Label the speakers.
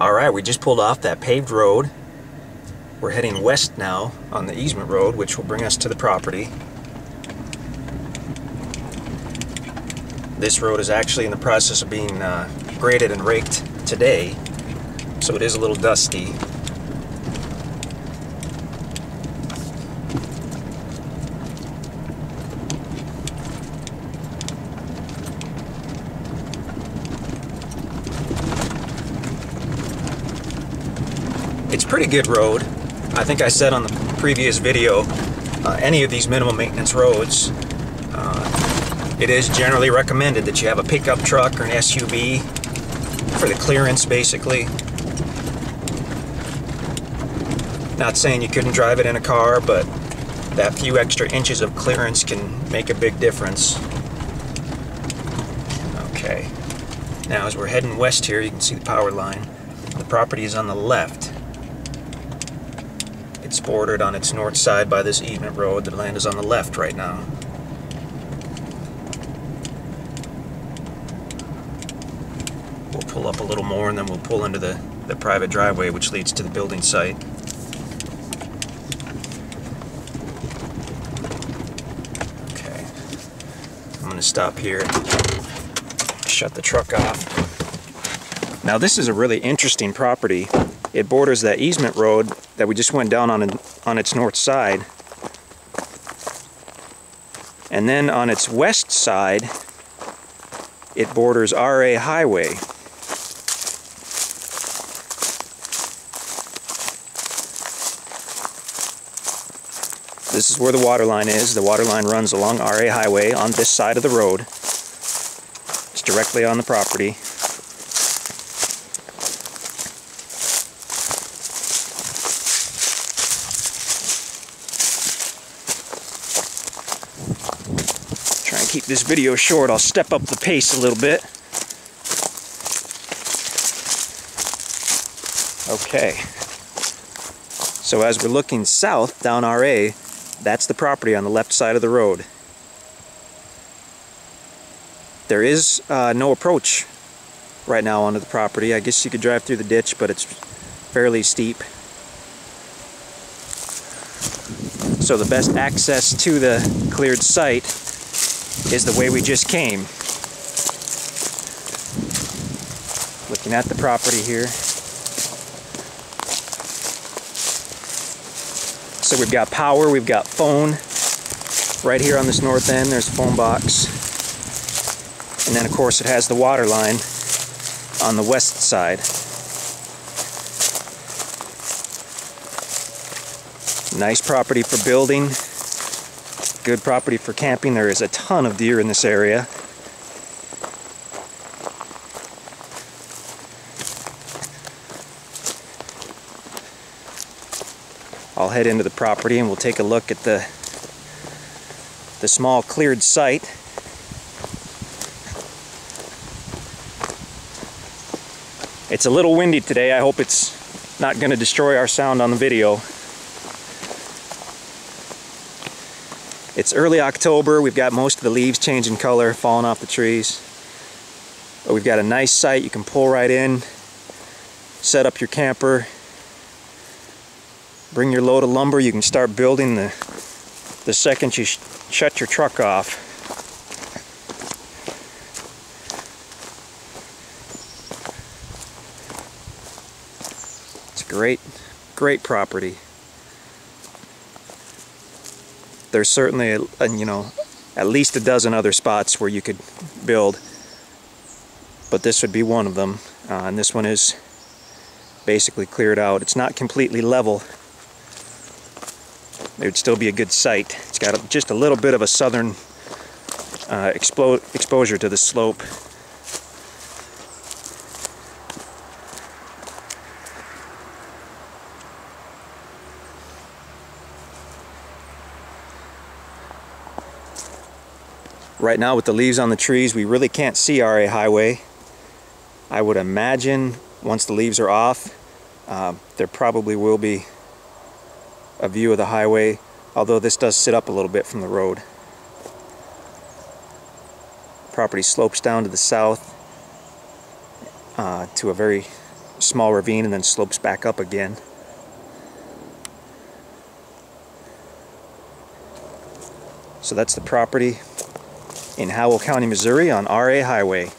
Speaker 1: Alright, we just pulled off that paved road. We're heading west now on the easement road, which will bring us to the property. This road is actually in the process of being graded and raked today, so it is a little dusty. It's a pretty good road. I think I said on the previous video, any of these minimum maintenance roads, it is generally recommended that you have a pickup truck or an SUV for the clearance, basically. Not saying you couldn't drive it in a car, but that few extra inches of clearance can make a big difference. Okay, now as we're heading west here, you can see the power line. The property is on the left. It's bordered on its north side by this easement road. The land is on the left right now. We'll pull up a little more and then we'll pull into the private driveway which leads to the building site. Okay, I'm going to stop here, shut the truck off. Now this is a really interesting property. It borders that easement road that we just went down on its north side. And then on its west side, it borders RA Highway. This is where the water line is. The water line runs along RA Highway on this side of the road. It's directly on the property. Try and keep this video short. I'll step up the pace a little bit. Okay. So as we're looking south down RA, that's the property on the left side of the road. There is no approach right now onto the property. I guess you could drive through the ditch, but it's fairly steep. So the best access to the cleared site is the way we just came. Looking at the property here. So we've got power, we've got phone. Right here on this north end, there's a phone box. And then of course it has the water line on the west side. Nice property for building. Good property for camping. There is a ton of deer in this area. I'll head into the property and we'll take a look at the small cleared site. It's a little windy today. I hope it's not going to destroy our sound on the video. It's early October. We've got most of the leaves changing color, falling off the trees. But we've got a nice site. You can pull right in, set up your camper, bring your load of lumber. You can start building the second you shut your truck off. It's a great property. There's certainly at least a dozen other spots where you could build, but this would be one of them. And this one is basically cleared out. It's not completely level. It would still be a good site. It's got just a little bit of a southern exposure to the slope. Right now with the leaves on the trees, we really can't see RA Highway. I would imagine once the leaves are off, there probably will be a view of the highway, although this does sit up a little bit from the road. Property slopes down to the south to a very small ravine and then slopes back up again. So that's the property in Howell County, Missouri on RA Highway.